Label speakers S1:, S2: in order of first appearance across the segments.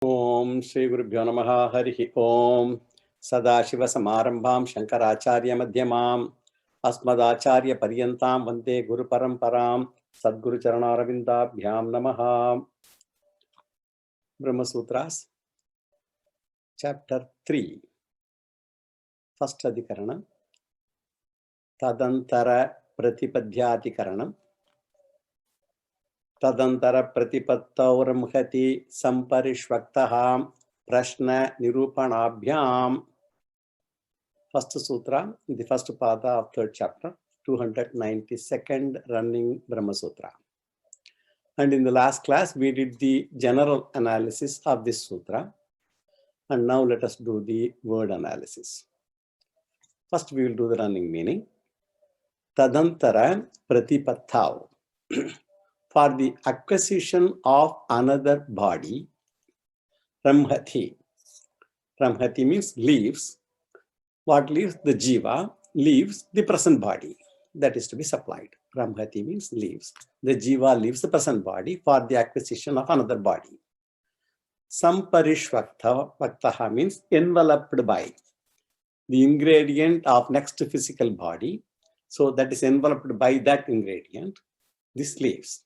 S1: Om Shri Gurubhyo Namaha Harihi Om Sadashiva Samarambham Shankaracharya Madhyamam Asmadacharya Paryantam Vande Guru Paramparam Sadguru Charanarvindabhyam Namaha. Brahma Sutras, Chapter 3, First Adhikaranam, Tadantara Pratipadhyadhikaranam, Tadantara Pratipattauramhati Samparishvaktaha Prashna Nirupanabhyam. First sutra, the first pada of third chapter, 292nd running Brahma Sutra. And in the last class, we did the general analysis of this sutra. And now let us do the word analysis. First, we will do the running meaning. Tadantara pratipatthav. For the acquisition of another body, ramhati. Ramhati means leaves. What leaves? The jiva leaves the present body. That is to be supplied. Ramhati means leaves. The jiva leaves the present body for the acquisition of another body. Samparishvaktaha means enveloped by the ingredient of next physical body. So that is enveloped by that ingredient. This leaves.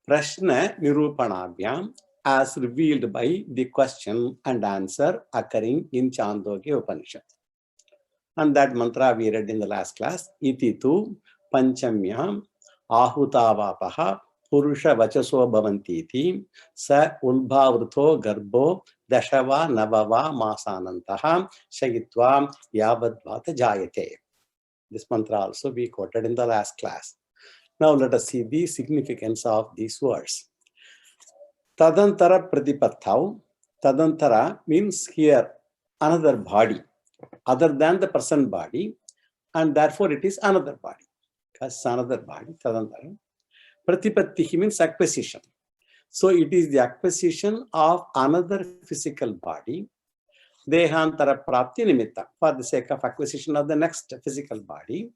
S1: Prashna Nirupanabhyam, as revealed by the question and answer occurring in Chandogya Upanishad. And that mantra we read in the last class. Iti tu panchamyam ahutavapaha purusha vachaso bhavantiti sa ulbhavrutho garbho dashava navava masanantaha shayitva yavadvata jayate. This mantra also we quoted in the last class. Now let us see the significance of these words. Tadantara pratipatthav. Tadantara means here another body other than the present body, and therefore it is another body. Because another body, tadantara. Pratipattihi means acquisition. So it is the acquisition of another physical body, dehantara prapti nimitta, for the sake of acquisition of the next physical body.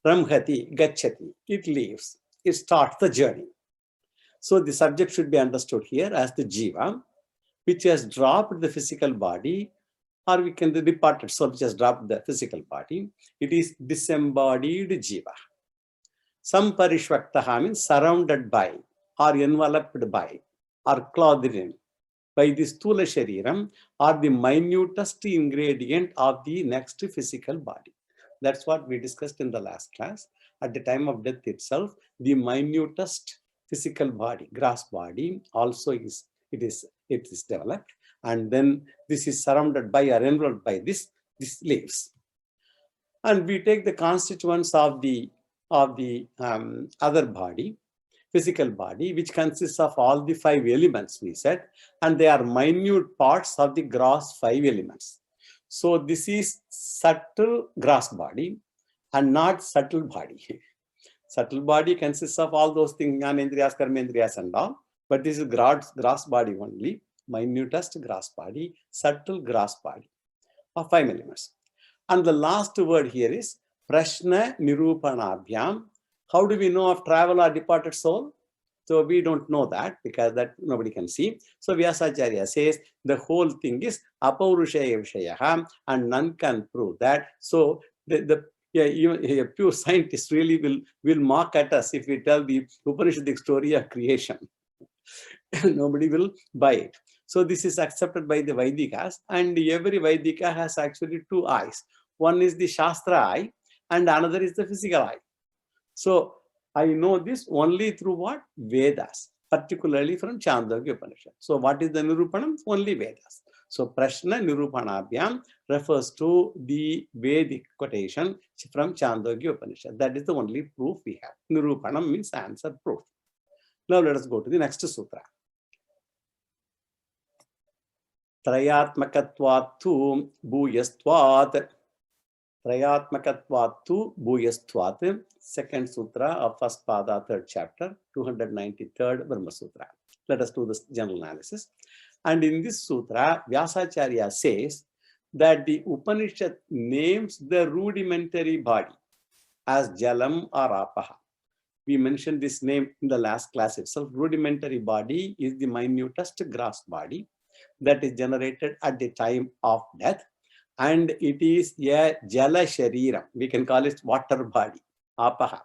S1: Ramhati, gachati, it leaves, it starts the journey. So the subject should be understood here as the jiva, which has dropped the physical body, or we can departed soul which has dropped the physical body. It is disembodied jiva. Samparishvaktaha means surrounded by, or enveloped by, or clothed in, by the sthula shariram, or the minutest ingredient of the next physical body. That's what we discussed in the last class. At the time of death itself, the minutest physical body, gross body, also is developed, and then this is surrounded by or enveloped by this leaves. And we take the constituents of the other body, physical body, which consists of all the 5 elements we said, and they are minute parts of the gross 5 elements. So this is subtle gross body and not subtle body. Subtle body consists of all those things, jnanendriyas, karmendriyas and all, but this is gross body only, minutest gross body, subtle gross body of 5 elements. And the last word here is prashna nirupanabhyam. How do we know of travel or departed soul? So we don't know that because that nobody can see. So Vyasacharya says the whole thing is apaurushaya vishayaha and none can prove that. So a pure scientist really will mock at us if we tell the Upanishadic story of creation. Nobody will buy it. So this is accepted by the Vaidikas, and every Vaidika has actually 2 eyes. One is the Shastra eye and another is the physical eye. So I know this only through what? Vedas, particularly from Chandogya Upanishad. So what is the Nirupanam? Only Vedas. So Prashna Nirupanabhyam refers to the Vedic quotation from Chandogya Upanishad. That is the only proof we have. Nirupanam means answer, proof. Now let us go to the next sutra. Trayatmakatvattu bhuyastvat. Trayatmakatvattu bhuyastvat. Second sutra of first pada, third chapter, 293rd Brahma Sutra. Let us do this general analysis. And in this sutra, Vyasacharya says that the Upanishad names the rudimentary body as Jalam or Apaha. We mentioned this name in the last class itself. Rudimentary body is the minutest gross body. that is generated at the time of death, and it is a Jala Shariram. We can call it water body, Apaha.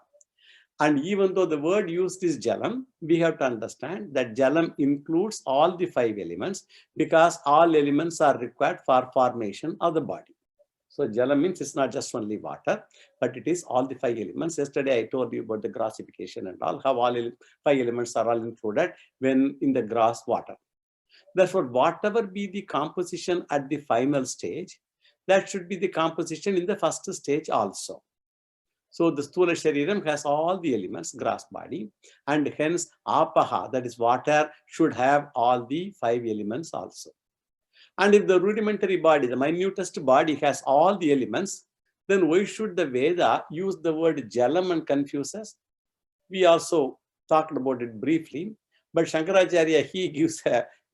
S1: And even though the word used is Jalam, we have to understand that Jalam includes all the 5 elements, because all elements are required for formation of the body. So Jalam means it's not just only water, but it is all the 5 elements. Yesterday I told you about the grossification and all, how all 5 elements are all included when in the gross water. Therefore, whatever be the composition at the final stage, that should be the composition in the first stage also. So the Sthula Shariram has all the elements, gross body, and hence Apaha, that is water, should have all the 5 elements also. And if the rudimentary body, the minutest body, has all the elements, then why should the Veda use the word Jalam and confuse us? We also talked about it briefly, but Shankaracharya, he gives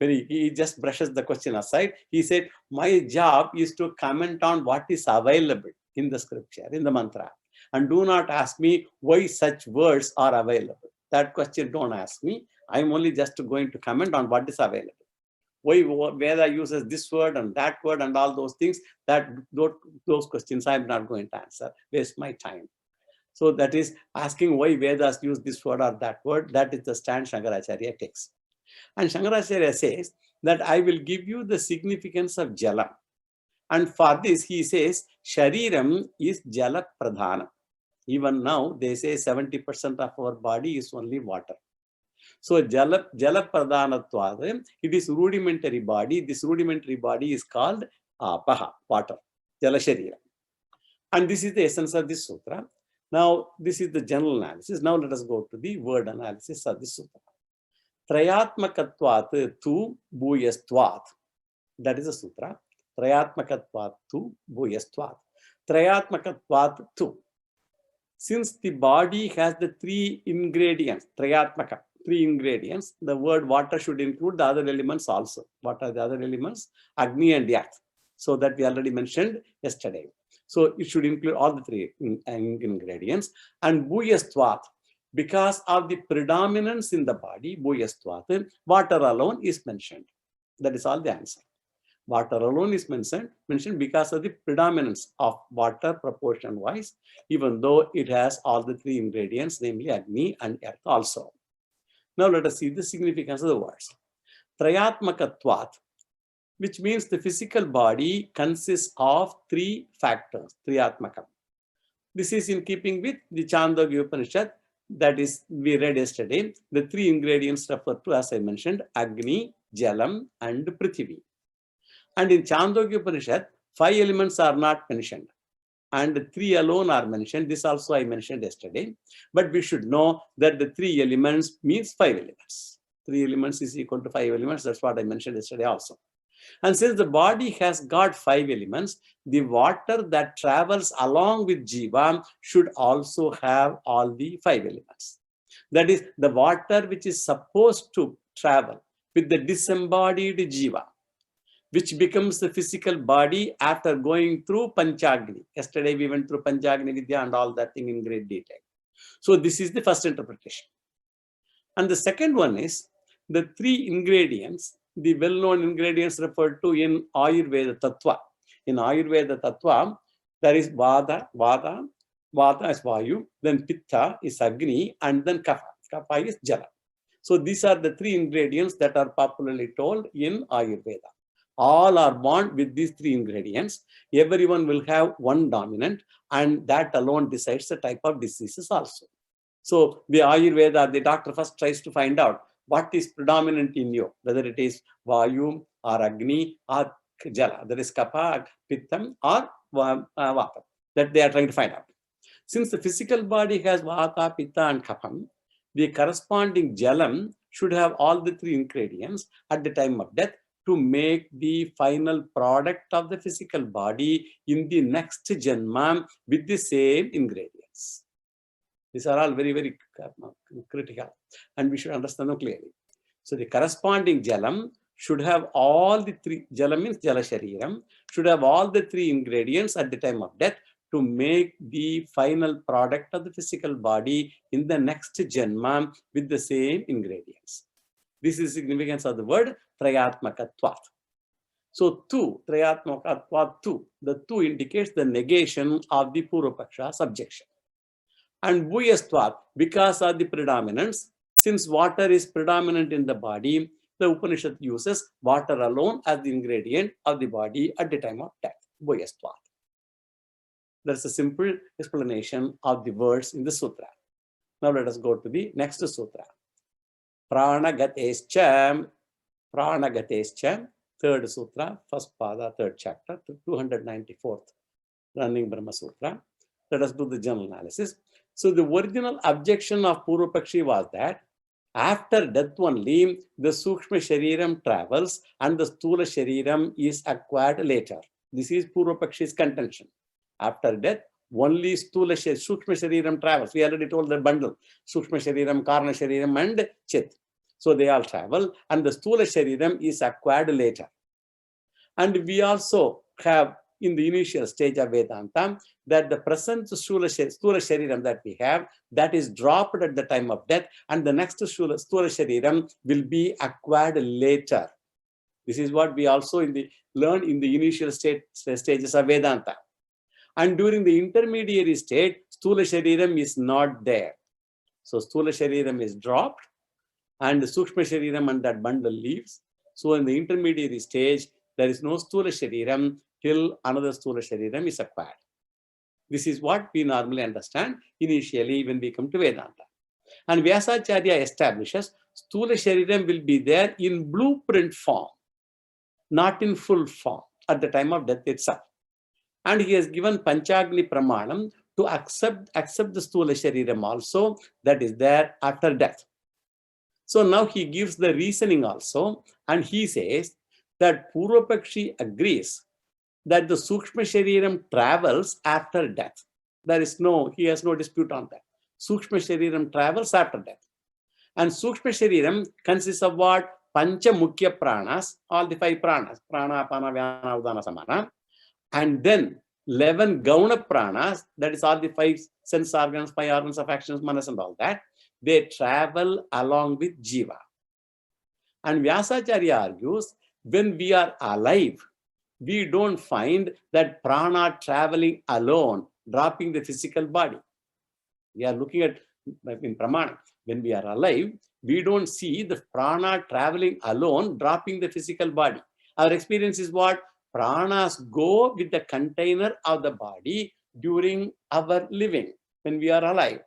S1: he just brushes the question aside. He said, my job is to comment on what is available in the scripture, in the mantra. And do not ask me why such words are available. That question don't ask me. I'm only just going to comment on what is available. Why Veda uses this word and that word and all those things, those questions I'm not going to answer. Waste my time. So that is asking why Vedas use this word or that word. That is the stand Shankaracharya takes. And Shankaracharya says that I will give you the significance of Jala. And for this, he says, Shariram is Jala Pradhana. Even now, they say 70% of our body is only water. So Jala Pradhanatvad, it is rudimentary body. This rudimentary body is called Apaha, water, Jala Sharira. And this is the essence of this sutra. Now, this is the general analysis. Now, let us go to the word analysis of this sutra. Trayatmakatvat tu bhuyastvat. That is the sutra. Trayatmakatvat tu bhuyastvat. Trayatmakatvat tu. Since the body has the 3 ingredients, Trayatmaka, 3 ingredients, the word water should include the other elements also. What are the other elements? Agni and Earth. So that we already mentioned yesterday. So it should include all the 3 ingredients. And Bhuyastvat, because of the predominance in the body, Bhuyastvat, water alone is mentioned. That is all the answer. Water alone is mentioned because of the predominance of water proportion wise, even though it has all the 3 ingredients, namely Agni and Earth also. Now let us see the significance of the words. Trayatmakatvat, which means the physical body consists of 3 factors, Triyatmakam. This is in keeping with the Chandogya Upanishad, that is, we read yesterday. The 3 ingredients referred to, as I mentioned, Agni, Jalam, and Prithvi. And in Chandogya Upanishad, 5 elements are not mentioned, and 3 alone are mentioned. This also I mentioned yesterday. But we should know that the 3 elements means 5 elements. 3 elements is equal to 5 elements. That's what I mentioned yesterday also. And since the body has got 5 elements, the water that travels along with Jiva should also have all the 5 elements. That is, the water which is supposed to travel with the disembodied Jiva, which becomes the physical body after going through Panchagni. Yesterday we went through Panchagni Vidya and all that thing in great detail. So this is the first interpretation. And the second one is the 3 ingredients, the well-known ingredients referred to in Ayurveda Tattva. In Ayurveda Tattva, there is Vata is Vayu, then Pitta is Agni, and then Kapha is Jala. So these are the 3 ingredients that are popularly told in Ayurveda. All are born with these 3 ingredients. Everyone will have one dominant, and that alone decides the type of diseases also. So the Ayurveda, the doctor first tries to find out what is predominant in you, whether it is Vayu or Agni or Jala, that is Kapha, Pittam or Vata, that they are trying to find out. Since the physical body has Vata, Pitta and Kapham, the corresponding Jalam should have all the 3 ingredients at the time of death to make the final product of the physical body in the next Janma with the same ingredients. These are all very, very critical, and we should understand them clearly. So the corresponding Jalam should have all the 3, Jalam means Jala Shariram, should have all the 3 ingredients at the time of death to make the final product of the physical body in the next Janma with the same ingredients. This is the significance of the word Trayatmakatvat. So tu, trayatmakatva tu, the tu indicates the negation of the Purvapaksha's objection. And bhuyastvat, because of the predominance, since water is predominant in the body, the Upanishad uses water alone as the ingredient of the body at the time of death. Bhuyastvat. That's a simple explanation of the words in the sutra. Now let us go to the next sutra. Pranagatescha, third sutra, first pada, third chapter, 294th running Brahma Sutra. Let us do the general analysis. So the original objection of Purvapakshi was that after death only, the Sukshma Shariram travels and the Stula Shariram is acquired later. This is Purvapakshi's contention. After death, only Sukshma Shariram travels. We already told the bundle, Sukshma Shariram, Karna Shariram and Chit. So they all travel and the Stula Shariram is acquired later. And we also have in the initial stage of Vedanta that the present Stula Shariram that we have, that is dropped at the time of death, and the next Stula Shariram will be acquired later. This is what we also learn in the initial stages of Vedanta. And during the intermediary state, Stula Shariram is not there. So Stula Shariram is dropped and the Sukshma Shariram and that bundle leaves. So in the intermediary stage, there is no Stula Shariram till another Stula Shariram is acquired. This is what we normally understand initially when we come to Vedanta. And Vyasacharya establishes Stula Shariram will be there in blueprint form, not in full form at the time of death itself. And he has given Panchagni Pramanam to accept the Stula Shariram also that is there after death. So now he gives the reasoning also, and he says that Purvapakshi agrees that the Sukshma Shariram travels after death. He has no dispute on that. Sukshma Shariram travels after death. And Sukshma Shariram consists of what? Pancha Mukhya Pranas, all the 5 pranas, Prana, Apana, Vyana, Udana, Samana. And then 11 Gauna Pranas, that is all the 5 sense organs, 5 organs of actions, manas and all that. They travel along with Jiva. And Vyasacharya argues, when we are alive, we don't find that prana traveling alone, dropping the physical body. We are looking at in Pramana. When we are alive, we don't see the prana traveling alone, dropping the physical body. Our experience is what? Pranas go with the container of the body during our living, when we are alive.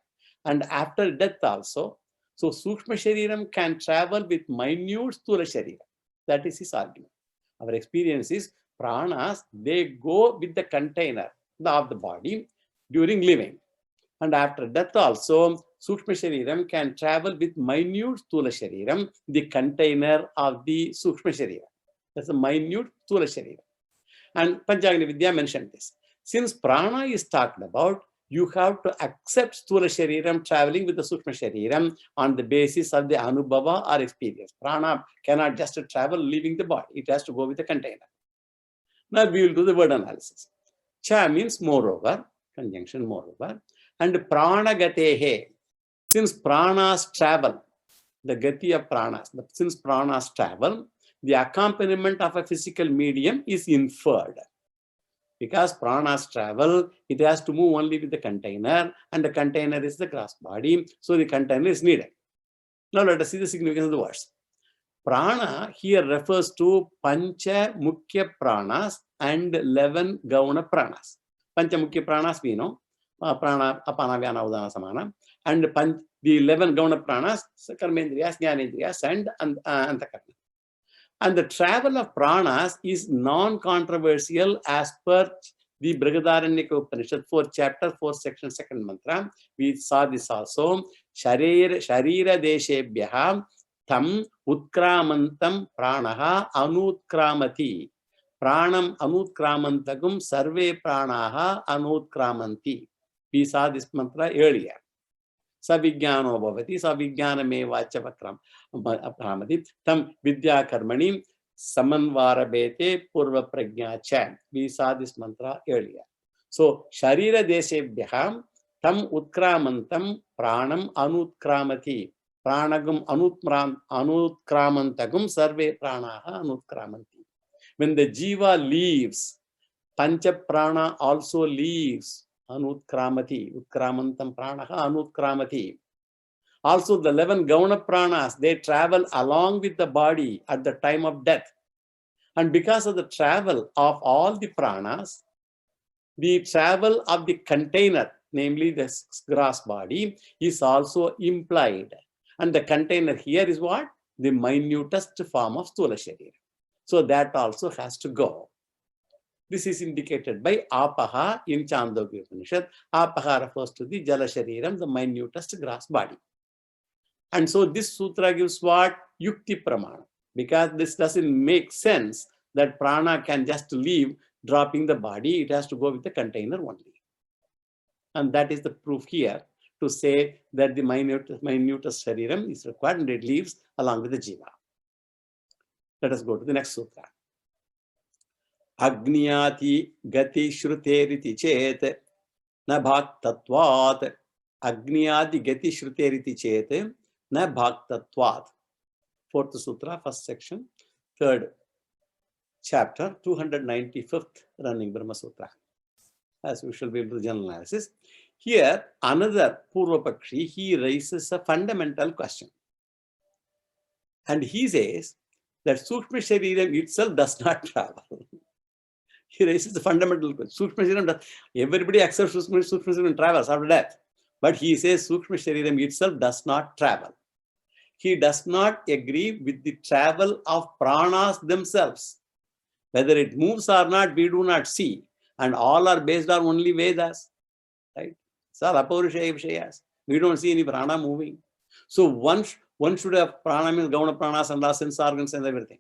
S1: And after death also. So Sukshma Shariram can travel with minute Stula Shariram. That is his argument. Our experience is pranas, they go with the container of the body during living. And after death also, Sukshma Shariram can travel with minute Stula Shariram, the container of the Sukshma Shariram. That's a minute Stula Shariram. And Panchagni Vidya mentioned this. Since prana is talked about, you have to accept Stula Shariram traveling with the Sukshma Shariram on the basis of the Anubhava or experience. Prana cannot just travel leaving the body. It has to go with the container. Now we will do the word analysis. Cha means moreover, conjunction moreover. And pranagatehe, since pranas travel, the gati of pranas, since pranas travel, the accompaniment of a physical medium is inferred. Because pranas travel, it has to move only with the container, and the container is the gross body, so the container is needed. Now let us see the significance of the words. Prana here refers to Pancha Mukhya Pranas and 11 Gauna Pranas. Pancha Mukhya Pranas we know, Prana, Apana, Vyana, Udana, Samana, and the 11 Gauna Pranas, Karmendriyas, Jnanendriyas, and Antakarna. And the travel of pranas is non-controversial as per the Brihadaranyaka Upanishad, 4th chapter, 4th section, 2nd mantra. We saw this also. Sharira deshebhyah tam utkramantam pranaha anutkramati. Pranam anutkramantagum sarve pranaha anutkramanti. We saw this mantra earlier. Savijnano bhavati, savijnanamevacha vakramati, tam vidya karmani, samanvara bete, purva prajna cha. We saw this mantra earlier. So, sharira desebhyam, tam utkramantam, pranam anutkramati, pranagam anutkramantagum, sarve pranaha anutkramanti. When the jiva leaves, pancha prana also leaves. Anutkramati, utkramantam pranaha anutkramati. Also the 11 gauna pranas, they travel along with the body at the time of death. And because of the travel of all the pranas, the travel of the container, namely the gross body, is also implied. And the container here is what? The minutest form of Stula Sharira. So that also has to go. This is indicated by Apaha in Chandogya Upanishad. Apaha refers to the Jala Shariram, the minutest gross body. And so this sutra gives what? Yukti Pramana. Because this doesn't make sense that prana can just leave, dropping the body. It has to go with the container only. And that is the proof here to say that the minutest shariram is required and it leaves along with the jiva. Let us go to the next sutra. Agniyati gati shruteriti chet na bhaktatvat. Agniyati gati shruteriti chet na bhaktatvat. Fourth sutra, first section, third chapter, 295th running Brahma Sutra. As we shall be able to general analysis. Here, another Purvapakshi, he raises a fundamental question. And he says that Sukshma Shariram itself does not travel. He raises a fundamental question. Sukshma Shariram, everybody accepts Sukshma Shariram travels after death. But he says Sukshma Shariram itself does not travel. He does not agree with the travel of pranas themselves. Whether it moves or not, we do not see. And all are based on only Vedas. Right? It's all Apaurusheya Vishayas. We don't see any prana moving. So one should have prana means Gauna pranas and last sense organs and everything.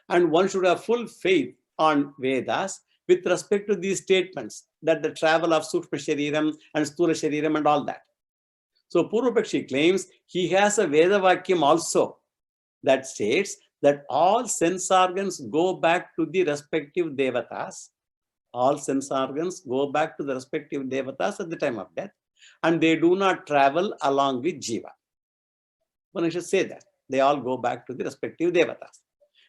S1: And one should have full faith on Vedas with respect to these statements that the travel of Sukshma Shariram and Sthula Shariram and all that. So Purvapakshi claims he has a Veda Vakyam also that states that all sense organs go back to the respective devatas. All sense organs go back to the respective devatas at the time of death, and they do not travel along with jiva. One should say that. They all go back to the respective devatas.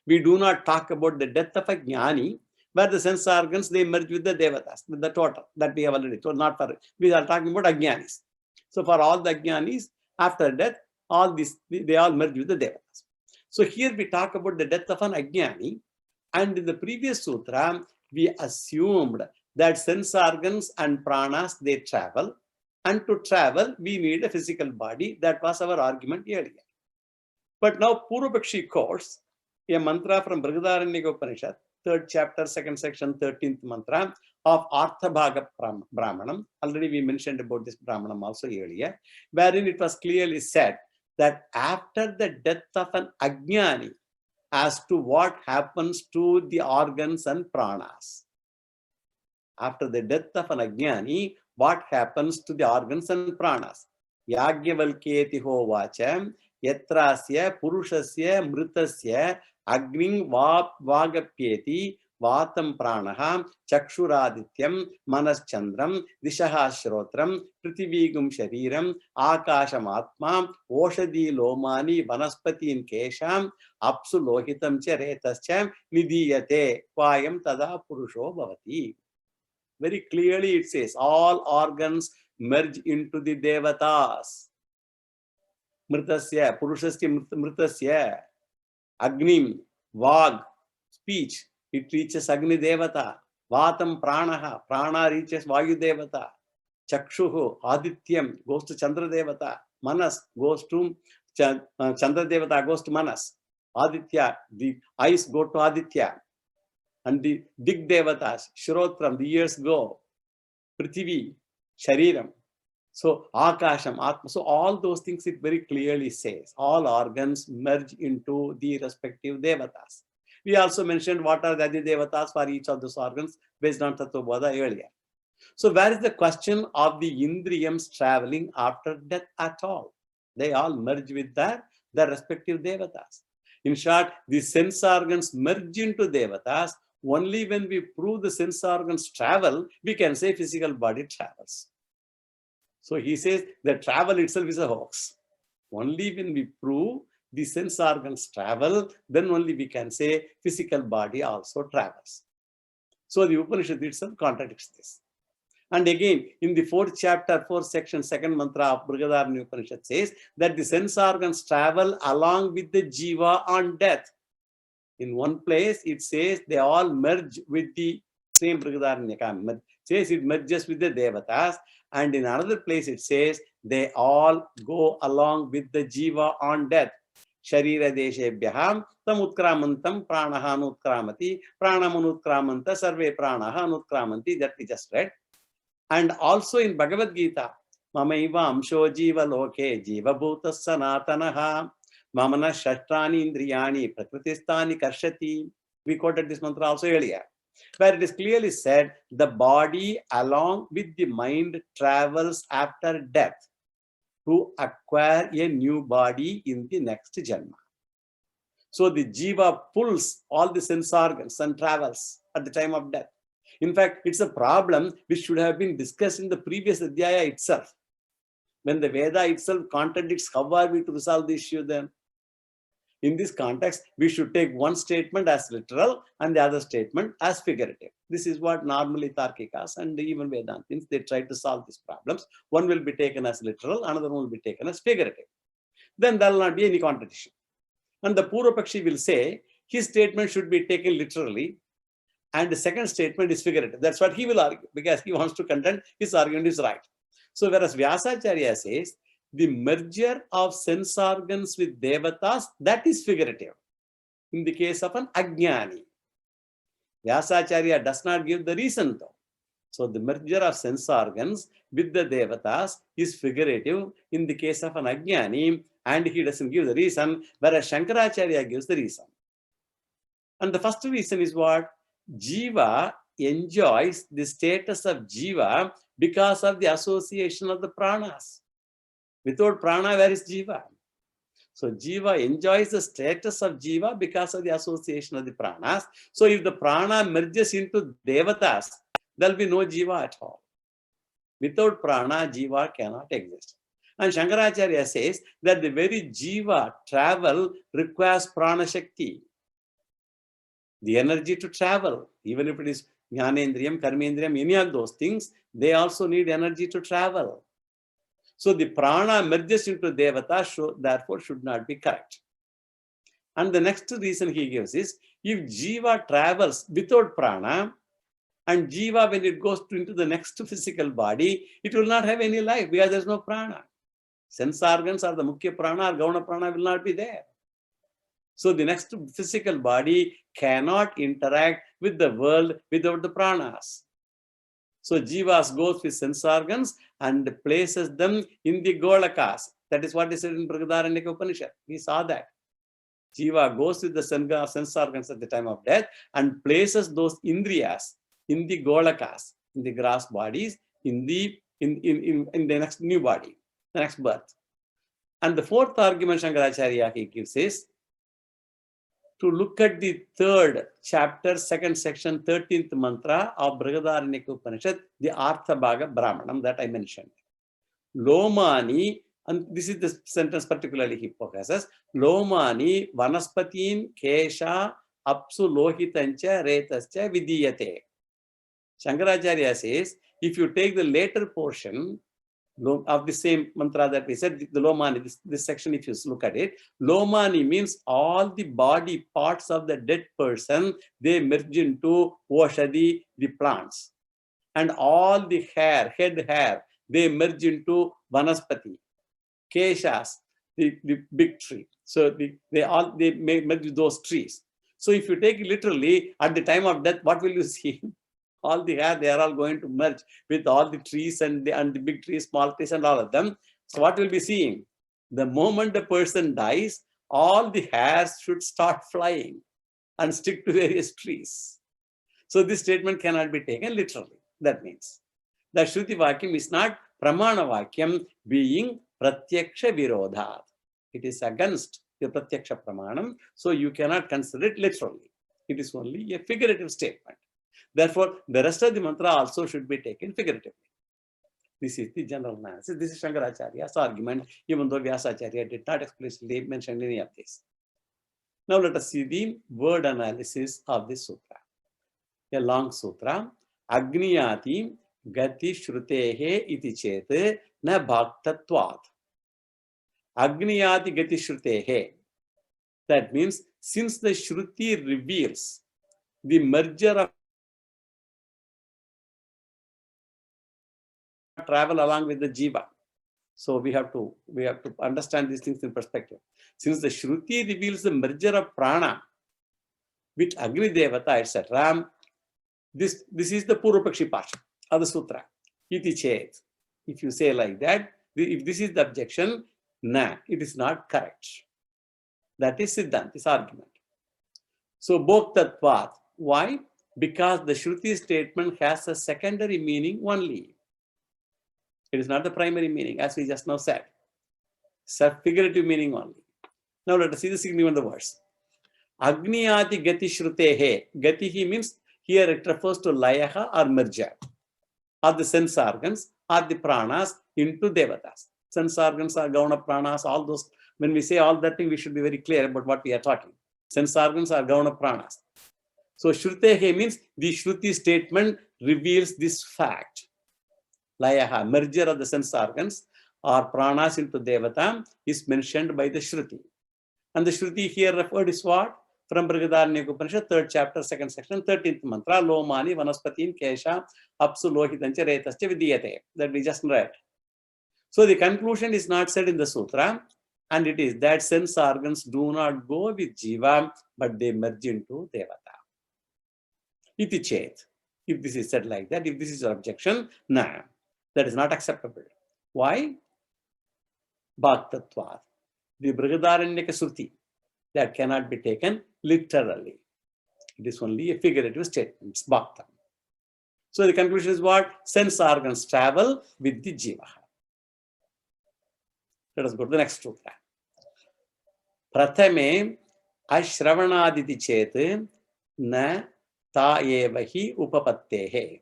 S1: We do not talk about the death of a jnani, where the sense organs, they merge with the devatas, with the total that we have already told. Not for, we are talking about ajnanis. So for all the ajnanis, after death, all these, they all merge with the devatas. So here we talk about the death of an ajnani, and in the previous sutra, we assumed that sense organs and pranas, they travel, and to travel, we need a physical body. That was our argument earlier. But now Purvapakshi quotes a mantra from Brihadaranyaka Upanishad, 3rd chapter, 2nd section, 13th mantra of Arthabhaga Brahmanam. Already we mentioned about this Brahmanam also earlier, wherein it was clearly said that after the death of an ajnani, as to what happens to the organs and pranas. After the death of an ajnani, what happens to the organs and pranas? Yagyavalkyeti hovacha yatrasya purushasya mritasya agning vagapyeti vatam pranaha chakshuradityam manaschandram dishaha shrotram prithivigum shariram akasham atma oshadi lomani vanaspati kesham apsu lohitam cha retascha nidiyate vayam tada purusho bhavati. Very clearly it says all organs merge into the devatas. Mritasya, purushasya mritasya, agnim, vag, speech, it reaches Agni Devata. Vatam pranaha, prana reaches Vayu Devata. Chakshuhu, Adityam, goes to Chandra Devata. Manas goes to Chandra Devata, goes to Manas. Aditya, the eyes go to Aditya. And the Dig Devatas, Shrotram, the ears go. Prithivi, Shariram. So Akasham, Atma. So all those things it very clearly says. All organs merge into the respective Devatas. We also mentioned what are the Adi Devatas for each of those organs based on Tattvabodha earlier. So where is the question of the Indriyams traveling after death at all? They all merge with their respective Devatas. In short, the sense organs merge into Devatas. Only when we prove the sense organs travel, we can say physical body travels. So he says the travel itself is a hoax. Only when we prove the sense organs travel, then only we can say physical body also travels. So the Upanishad itself contradicts this. And again, in the 4th chapter, 4th section, 2nd mantra of Brihadaranyaka Upanishad says that the sense organs travel along with the jiva on death. In one place, it says they all merge with the same Brihadaranyaka, says it merges with the devatas. And in another place, it says they all go along with the jiva on death. Sharira deshebhyaham tam utkramantam pranaha anutkramati pranamanutkramanta sarve pranaha anutkramanti, that we just read. And also in Bhagavad Gita, Mamaiva amsho jiva loke jiva bhuta sanatanaha mamana shashrani indriyani prakritistani karshati. We quoted this mantra also earlier, where it is clearly said the body along with the mind travels after death to acquire a new body in the next janma. So the jiva pulls all the sense organs and travels at the time of death. In fact, it's a problem which should have been discussed in the previous Adhyaya itself. When the Veda itself contradicts, how are we to resolve the issue then? In this context, we should take one statement as literal and the other statement as figurative. This is what normally Tarkikas and even Vedantins, they try to solve these problems. One will be taken as literal, another one will be taken as figurative. Then there will not be any contradiction. And the Purva Pakshi will say, his statement should be taken literally, and the second statement is figurative. That's what he will argue, because he wants to contend his argument is right. So whereas Vyasacharya says, the merger of sense organs with devatas, that is figurative in the case of an ajnani. Vyasacharya does not give the reason though. So the merger of sense organs with the devatas is figurative in the case of an ajnani, and he doesn't give the reason, whereas Shankaracharya gives the reason. And the first reason is what? Jiva enjoys the status of jiva because of the association of the pranas. Without prana, where is jiva? So jiva enjoys the status of jiva because of the association of the pranas. So if the prana merges into devatas, there will be no jiva at all. Without prana, jiva cannot exist. And Shankaracharya says that the very jiva travel requires prana shakti. The energy to travel, even if it is jnanendriyam, karmendriyam, any of those things, they also need energy to travel. So the prana merges into devata, therefore should not be correct. And the next reason he gives is, if jiva travels without prana, and jiva, when it goes into the next physical body, it will not have any life because there is no prana. Sense organs or the mukhya prana or gauna prana will not be there. So the next physical body cannot interact with the world without the pranas. So jivas goes with sense organs and places them in the golakas. That is what is said in Brihadaranyaka Upanishad. We saw that. Jiva goes with the sense organs at the time of death and places those indriyas in the golakas, in the grass bodies, in the next new body, the next birth. And the fourth argument Shankaracharya gives is, to look at the 3rd chapter, 2nd section, 13th mantra of Brihadaranyaka Upanishad, the Artha Bhaga Brahmanam that I mentioned. Lomani, and this is the sentence particularly he focuses, Lomani vanaspatin kesha apsu lohitancha retascha vidiyate. Shankaracharya says, if you take the later portion of the same mantra that we said, the Lomani, this section, if you look at it, Lomani means all the body parts of the dead person, they merge into Oshadi, the plants. And all the hair, head hair, they merge into Vanaspati, Keshas, the big tree. So they merge those trees. So if you take it literally, at the time of death, what will you see? All the hair, they are all going to merge with all the trees and the big trees, small trees, and all of them. So what we'll be seeing? The moment the person dies, all the hairs should start flying and stick to various trees. So this statement cannot be taken literally. That means that Shruti Vakyam is not Pramana Vakyam being Pratyaksha Virodhat. It is against the Pratyaksha Pramanam. So you cannot consider it literally. It is only a figurative statement. Therefore, the rest of the mantra also should be taken figuratively. This is the general analysis. This is Shankaracharya's argument, even though Vyasacharya did not explicitly mention any of this. Now let us see the word analysis of this sutra. A long sutra. Agniyati gati shrutehe iti chet na bhaktatvat. Agniyati gati shrutehe. That means, since the Shruti reveals the merger of travel along with the Jiva. So we have to understand these things in perspective. Since the Shruti reveals the merger of prana with Agni Devata, etc., this is the Purvapakshi part of the sutra. Iti chet. If you say like that, if this is the objection, nah, it is not correct. That is Siddhant, this argument. So Bhoktatvat. Why? Because the Shruti statement has a secondary meaning only. It is not the primary meaning, as we just now said. It's a figurative meaning only. Now let us see the significance of the words. Agniyati gati shrutehe. Gatihi means, here it refers to layaha or merger of the sense organs or the pranas into devatas. Sense organs are gauna pranas, all those. When we say all that thing, we should be very clear about what we are talking. Sense organs are gauna pranas. So shrutehe means the Shruti statement reveals this fact. Layaha, merger of the sense organs or pranas into devata, is mentioned by the Shruti. And the Shruti here referred is what? From Brihadaranyaka Upanishad, 3rd chapter, 2nd section, 13th mantra, Lomani Vanaspatin Kesha Apsu Lohitancha Retascha Vidiyate, that we just read. So the conclusion is not said in the sutra, and it is that sense organs do not go with Jiva, but they merge into Devata. Iti chet. If this is said like that, if this is your objection, nah, that is not acceptable. Why? Bhaktatvat. The Brihadaranyaka Sruti, that cannot be taken literally. It is only a figurative statement. It's bhakta. So the conclusion is what? Sense organs travel with the jiva. Let us go to the next sutra. Prathame ashravanaditi chet na ta evahi upapattehe.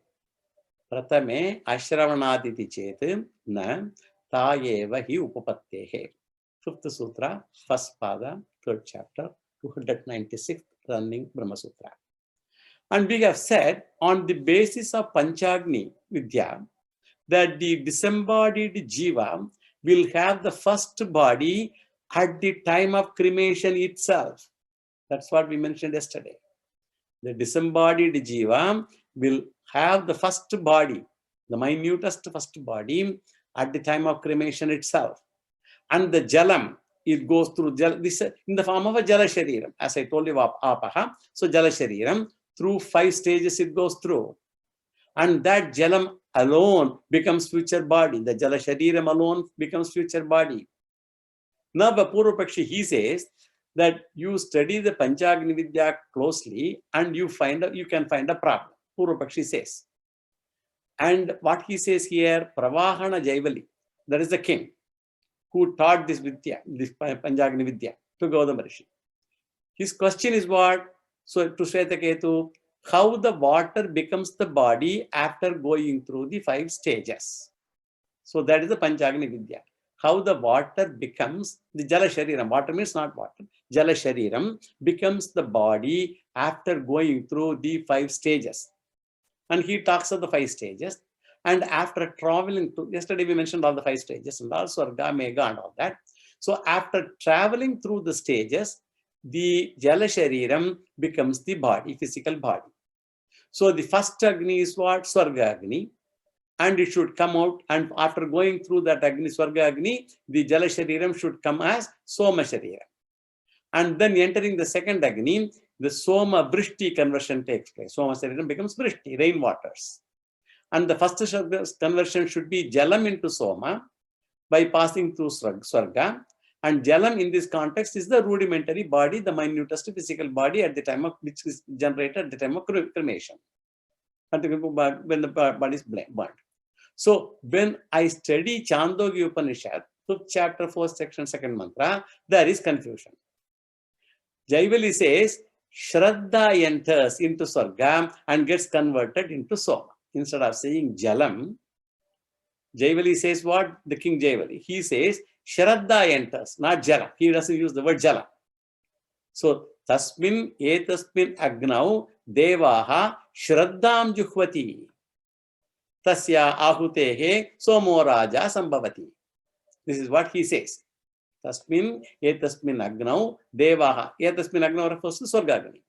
S1: Prathame ashravanaditi chet na ta evahi upapattehe. 5th sutra, 1st pada, 3rd chapter, 296th running Brahma Sutra. And we have said, on the basis of Panchagni Vidya, that the disembodied Jiva will have the first body at the time of cremation itself. That's what we mentioned yesterday. The disembodied Jiva will have the first body, the minutest first body, at the time of cremation itself. And the jalam, it goes through this in the form of a jala shariram, as I told you, apaha. So jala shariram, through 5 stages it goes through. And that jalam alone becomes future body. The jala shariram alone becomes future body. Now, Purvapakshi, he says that you study the Panchagni Vidya closely and you can find a problem. Purvapakshi says. And what he says here, Pravahana Jaivali, that is the king who taught this Vidya, this Panchagni Vidya, to Gautama Rishi. His question is what? So to Shvetaketu, how the water becomes the body after going through the 5 stages. So that is the Panchagni Vidya. How the water becomes the Jala Shariram. Water means not water. Jala Shariram becomes the body after going through the 5 stages. And he talks of the 5 stages. And after traveling to, yesterday we mentioned all the 5 stages and also Sarga, Mega and all that. So after traveling through the stages, the Jala Shariram becomes the body, physical body. So the first Agni is what? Swarga Agni. And it should come out, and after going through that Agni, Swarga Agni, the Jala Shariram should come as Soma Shariram. And then entering the second Agni, the Soma Vrishti conversion takes place. Soma Shariram becomes Vrishti, rain waters. And the first conversion should be Jalam into Soma by passing through Swarga. And Jalam in this context is the rudimentary body, the minutest physical body at the time of which is generated at the time of cremation. When the body is burnt. So when I study Chandogya Upanishad, 5th chapter, 4th section, 2nd mantra, there is confusion. Jaivali says, Shraddha enters into Swarga and gets converted into Soma. Instead of saying Jalam, Jaivali says what? The king Jaivali. He says, Shraddha enters, not Jala. He doesn't use the word Jala. So, Tasmin etasmin agnau devaha shraddham juhvati. Tasya ahutehe somo raja sambhavati. This is what he says. Tasmin etasmin agnau devaha. Etasmin agnau refers to Swargagni.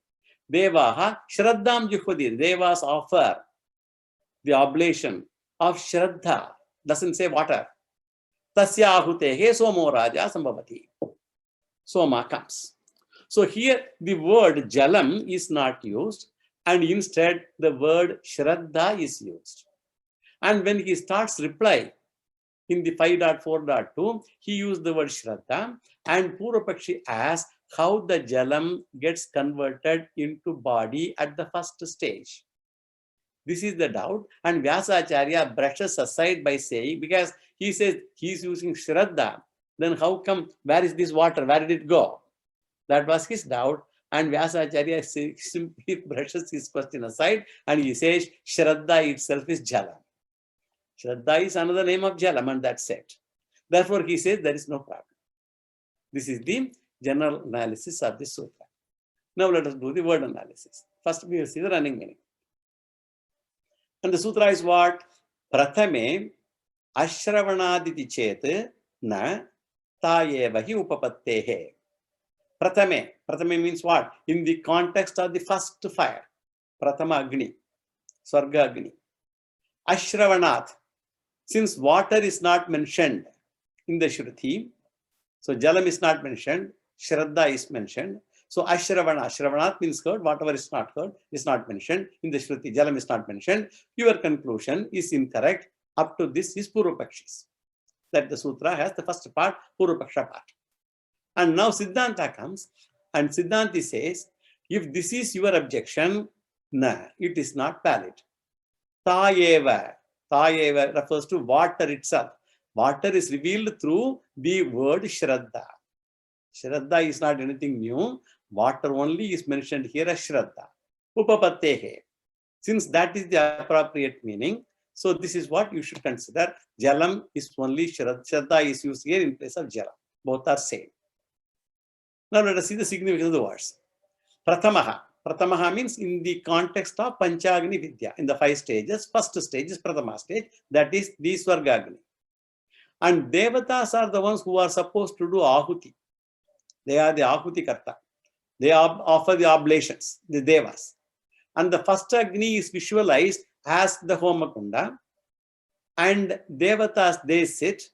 S1: Devaha shraddham juhvati. Devas offer the oblation of Shraddha. Doesn't say water. Tasya ahutehe somo raja sambhavati. Soma comes. So here the word Jalam is not used, and instead the word Shraddha is used. And when he starts reply in the 5.4.2, he used the word Shraddha, and Purvapakshi asks how the Jalam gets converted into body at the first stage. This is the doubt, and Vyasacharya brushes aside by saying, because he says he's using Shraddha, then how come, where is this water, where did it go? That was his doubt, and Vyasacharya simply brushes his question aside and he says, Shraddha itself is Jalam. Shraddha is another name of Jalam, and that's it. Therefore, he says there is no problem. This is the general analysis of the sutra. Now let us do the word analysis. First, we will see the running meaning. And the sutra is what? Prathame ashravanaditi chet na tayevahi upapattehe. Prathame. Prathame means what? In the context of the first fire. Prathama Agni. Swarga Agni. Ashravanat. Since water is not mentioned in the Shruti, so Jalam is not mentioned, Shraddha is mentioned. So Ashravana. Ashravanat means heard. Whatever is not heard is not mentioned in the Shruti. Jalam is not mentioned. Your conclusion is incorrect. Up to this is Purvapakshis. That the sutra has the first part, Purvapaksha part. And now Siddhanta comes, and Siddhanti says, if this is your objection, nah, it is not valid. Tayeva. Tayeva refers to water itself. Water is revealed through the word Shraddha. Shraddha is not anything new. Water only is mentioned here as Shraddha. Upapattehe. Since that is the appropriate meaning, so this is what you should consider. Jalam is only Shraddha. Shraddha is used here in place of Jalam. Both are same. Now let us see the significance of the words. Prathamaha. Prathamaha means in the context of Panchagni Vidya. In the 5 stages, first stage is Prathama stage. That is the Swargagni. And Devatas are the ones who are supposed to do Ahuti. They are the Ahuti Karta. They offer the oblations, the Devas. And the first Agni is visualized as the Homakunda. And Devatas, they sit,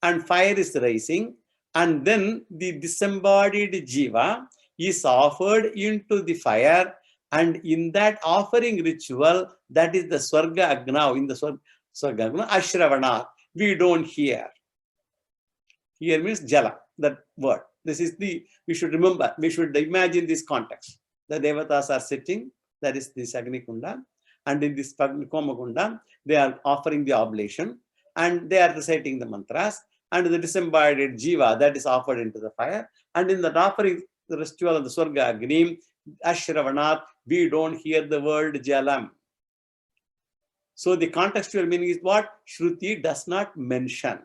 S1: and fire is rising. And then the disembodied Jiva is offered into the fire. And in that offering ritual, that is the Swarga Agna, in the Swarga Agna, Ashravana, we don't hear. Here means Jala, that word. This is we should remember, we should imagine this context. The Devatas are sitting, that is this Agni Kunda. And in this Koma Kunda, they are offering the oblation. And they are reciting the mantras. And the disembodied Jiva, that is offered into the fire. And in that offering, the ritual of the Swarga Agni, Ashravanat, we don't hear the word Jalam. So the contextual meaning is what? Shruti does not mention.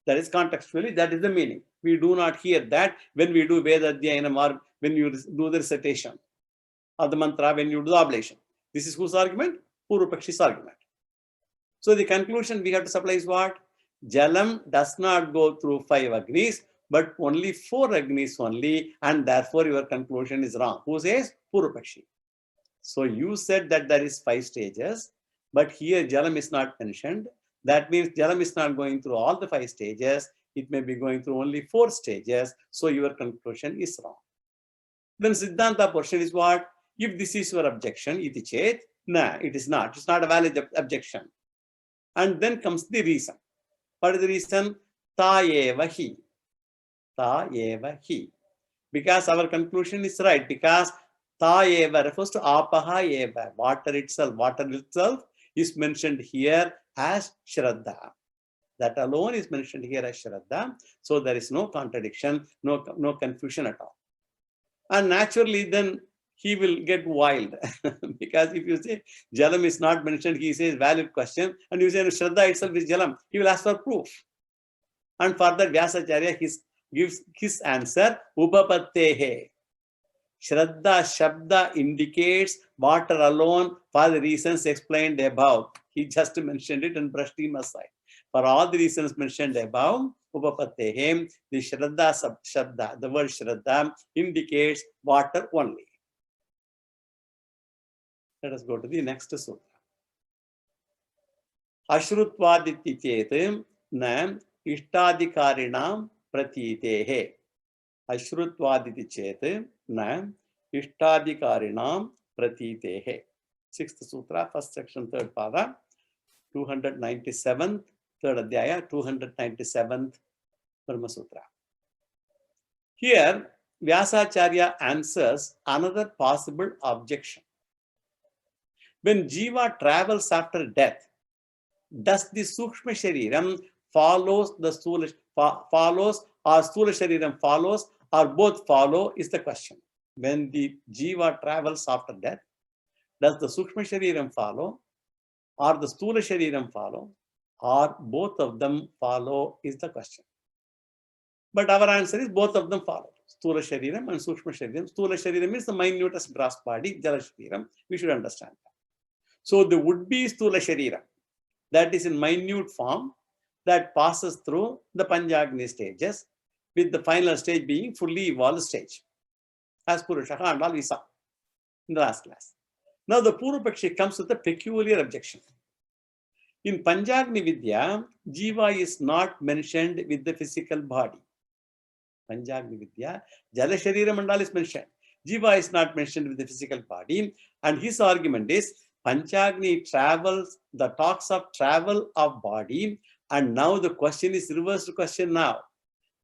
S1: That is contextually, that is the meaning. We do not hear that when we do Veda Dhyanam or when you do the recitation of the mantra, when you do the oblation. This is whose argument? Purvapakshi's argument. So the conclusion we have to supply is what? Jalam does not go through 5 Agnis, but only 4 Agnis only, and therefore your conclusion is wrong. Who says? Purvapakshi. So you said that there is 5 stages, but here Jalam is not mentioned. That means Jalam is not going through all the 5 stages. It may be going through only 4 stages. So your conclusion is wrong. Then Siddhanta portion is what? If this is your objection, iti chet, nah, it is not. It's not a valid objection. And then comes the reason. What is the reason? Tayeva hi. Tayeva hi. Because our conclusion is right. Because Tayeva refers to apaha eva. Water itself. Water itself is mentioned here as Shraddha. That alone is mentioned here as Shraddha. So there is no contradiction, no confusion at all. And naturally then he will get wild. Because if you say Jalam is not mentioned, he says valid question, and you say Shraddha itself is Jalam, he will ask for proof. And for that, Vyasacharya gives his answer, Upapattehe. Shraddha Shabda indicates water alone for the reasons explained above. He just mentioned it and brushed him aside. For all the reasons mentioned above, Upapattehe, the Shraddha Shabda, the word Shraddha indicates water only. Let us go to the next sutra. Ashrutvaditi chet na ishtadikarinam pratitehe. Ashrutvaditi chet na ishtadikarinam pratitehe. Sixth sutra, first section, third pada, 297th, third adhyaya, 297th Brahma Sutra. Here, Vyasacharya answers another possible objection. When Jiva travels after death, does the Sukshma Shariram follows the Stula, follows, or Stula Shariram follows, or both follow is the question. When the Jiva travels after death, does the Sukshma Shariram follow, or the Stula Shariram follow, or both of them follow is the question. But our answer is both of them follow. Stula Shariram and Sukshma Shariram. Stula Shariram is the minutest gross body, Jala Shariram. We should understand that. So the would-be Stula Shariram, that is in minute form, that passes through the Panchagni stages, with the final stage being fully evolved stage, as Purushaka and all we saw in the last class. Now the Purupakshi comes with a peculiar objection. In Panchagni Vidya, Jiva is not mentioned with the physical body. Panchagni Vidya, Jala Sharira Mandal is mentioned. Jiva is not mentioned with the physical body, and his argument is Panchagni travels, the talks of travel of body, and now the question is reversed question now.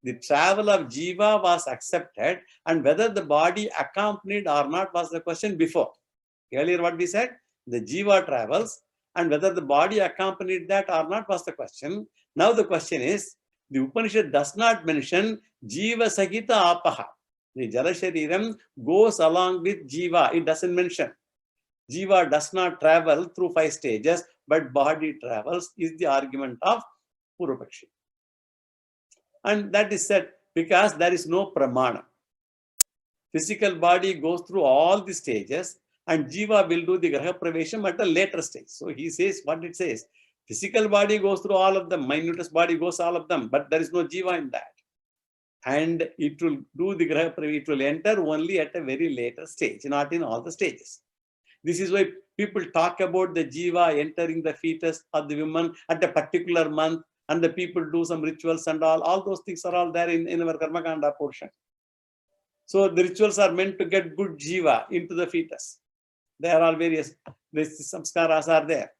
S1: The travel of Jiva was accepted, and whether the body accompanied or not was the question before. Earlier what we said, the Jiva travels, and whether the body accompanied that or not was the question. Now the question is, the Upanishad does not mention Jiva Sagita Apaha. The Jala Shariram goes along with Jiva. It doesn't mention. Jiva does not travel through 5 stages, but body travels, is the argument of Purupakshi. And that is said because there is no pramana. Physical body goes through all the stages, and Jiva will do the Graha Pravesham at a later stage. So he says what it says. Physical body goes through all of them, minutest body goes all of them, but there is no Jiva in that. And it will do the Graha Pravesham, it will enter only at a very later stage, not in all the stages. This is why people talk about the Jiva entering the fetus of the woman at a particular month, and the people do some rituals and all those things are all there in our Karma Kanda portion. So the rituals are meant to get good Jiva into the fetus. There are all various samskaras are there.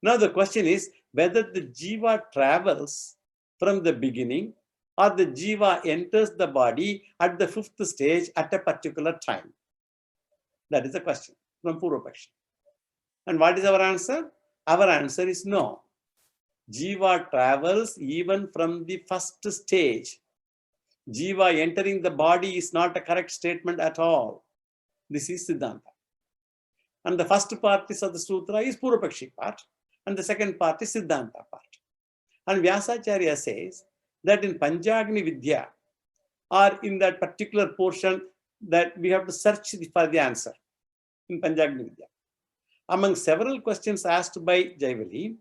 S1: Now the question is whether the Jiva travels from the beginning or the Jiva enters the body at the 5th stage at a particular time. That is the question from Purupakshi. And what is our answer? Our answer is no. Jiva travels even from the 1st stage. Jiva entering the body is not a correct statement at all. This is Siddhanta. And the first part is of the sutra is Purupakshi part, and the second part is Siddhanta part. And Vyasacharya says that in Panchagni Vidya, or in that particular portion, that we have to search for the answer in Panchagni Vidya. Among several questions asked by Jaivali,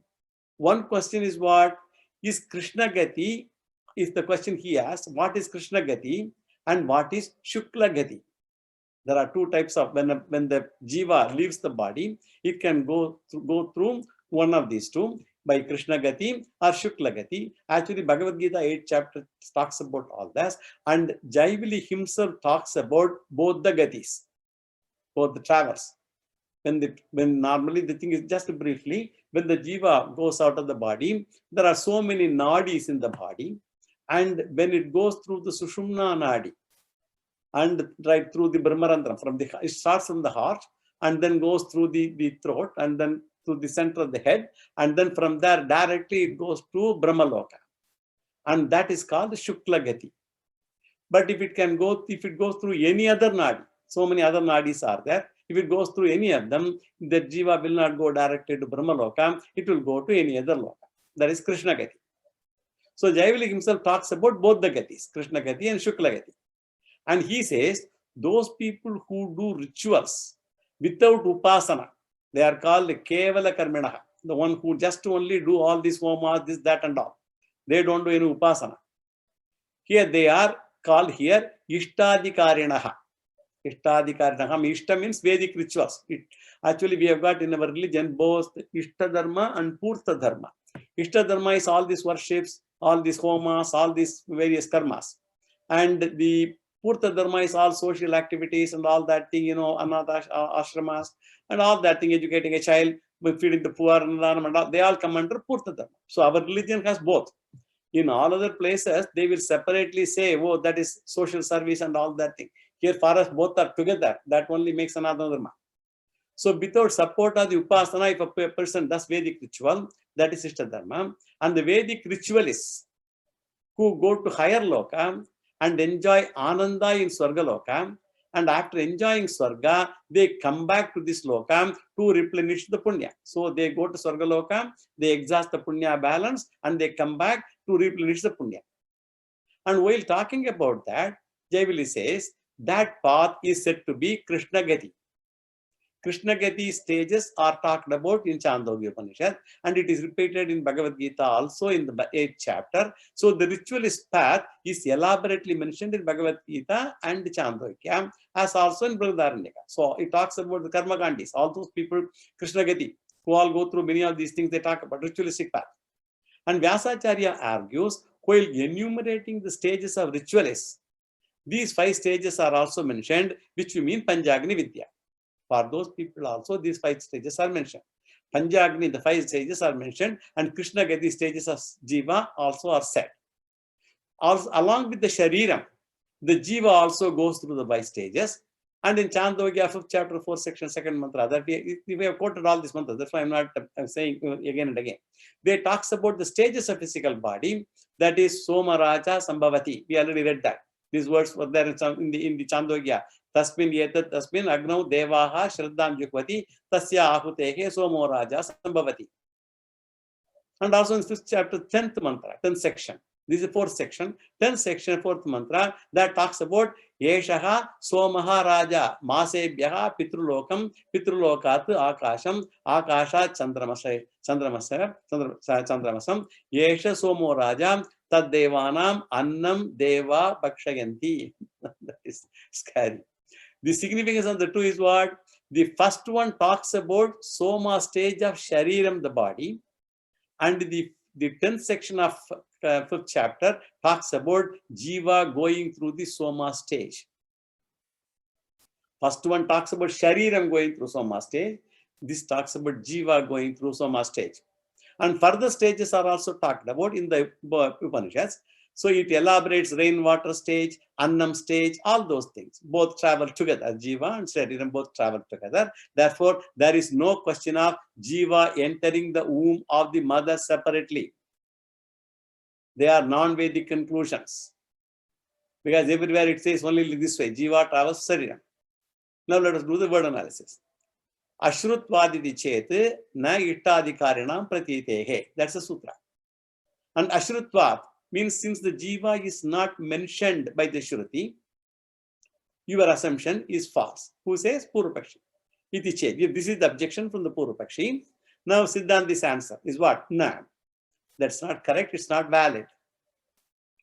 S1: one question is what is Krishna Gati, is the question he asked. What is Krishna Gati and what is Shukla Gati? There are 2 types of, when the Jiva leaves the body, it can go through one of these 2, by Krishna Gati or Shukla Gati. Actually, Bhagavad Gita 8th chapter talks about all this, and Jaivali himself talks about both the Gatis, both the travels. When normally the thing is just briefly, when the Jiva goes out of the body, there are so many nadis in the body, and when it goes through the Sushumna Nadi, and right through the Brahmarandram, it starts from the heart and then goes through the throat and then to the center of the head, and then from there directly it goes to Brahmaloka, and that is called Shukla Gati. But if it goes through any other nadi, So many other nadis are there. If it goes through any of them, the jiva will not go directly to Brahma Loka, it will go to any other Loka. That is Krishna Gati. So Jayavali himself talks about both the Gatis, Krishna Gati and Shukla Gati. And he says, those people who do rituals without upasana, they are called Kevala Karmanaha, the one who just only do all this homas, this, that and all. They don't do any upasana. Here they are called here Ishtadikarinaha. Ishtadikarinaha. Ishta means Vedic rituals. Actually, we have got in our religion both Ishta Dharma and Purta Dharma. Ishta Dharma is all these worships, all these homas, all these various karmas. And the Purta Dharma is all social activities and all that thing, anatha ashramas and all that thing, educating a child, feeding the poor, and they all come under Purta Dharma. So our religion has both. In all other places, they will separately say, oh, that is social service and all that thing. Here, for us, both are together. That only makes another dharma. So, without support of the upasana, if a person does Vedic ritual, that is Ishta Dharma. And the Vedic ritualists who go to higher loka and enjoy Ananda in Swarga loka, and after enjoying Swarga, they come back to this loka to replenish the punya. So they go to Swarga loka, they exhaust the punya balance, and they come back to replenish the punya. And while talking about that, Jayavali says that path is said to be Krishna Gati. Krishna Gati stages are talked about in Chandogya Upanishad, and it is repeated in Bhagavad Gita also in the 8th chapter. So the ritualist path is elaborately mentioned in Bhagavad Gita and Chandogya, as also in Brihadaranyaka. So it talks about the Karma Kandis, all those people, Krishna Gati, who all go through many of these things, they talk about ritualistic path. And Vyasacharya argues, while enumerating the stages of ritualists, these 5 stages are also mentioned, which we mean Panchagni Vidya. For those people also, these 5 stages are mentioned. Panchagni, the 5 stages are mentioned, and Krishna Gati stages of Jiva also are said. Also, along with the Shariram, the Jiva also goes through the 5 stages. And in Chandogya, 5th chapter, 4th section, 2nd mantra, that we have quoted all these mantras. That's why I'm not saying again and again. They talks about the stages of physical body, that is Soma Raja Sambhavati. We already read that. These words were there in the Chandogya. Tasmin yetat tasmin agnau devaha shraddham jukwati tasya ahutehe somo raja sambhavati. And also in 5th chapter, 10th mantra, 10th section. This is the 4th section. 10th section, 4th mantra, that talks about Yeshaha Somaha Raja Masebhyaha Pitrulokam Pitrulokat Akasham Akasha Chandramasam Yesha Somo Raja Tad Devanam Annam Deva Bhakshayanti. That is scary. The significance of the two is what? The first one talks about Soma stage of Shariram, the body, and the 10th section of 5th chapter talks about Jiva going through the Soma stage. First one talks about Shariram going through Soma stage. This talks about Jiva going through Soma stage. And further stages are also talked about in the Upanishads. So it elaborates rainwater stage, Annam stage, all those things. Both travel together. Jiva and Shariram both travel together. Therefore, there is no question of Jiva entering the womb of the mother separately. They are non-Vedic conclusions. Because everywhere it says only this way, Jiva travels Shariram. Now let us do the word analysis. Ashrutvaditi chet na ittadikarinam pratitehe. That's a sutra. And Ashrutvat means since the Jiva is not mentioned by the Shruti, your assumption is false. Who says? Purvapakshi. Iti chet. This is the objection from the Purvapakshi. Now Siddhanti's answer is what? No. That's not correct. It's not valid.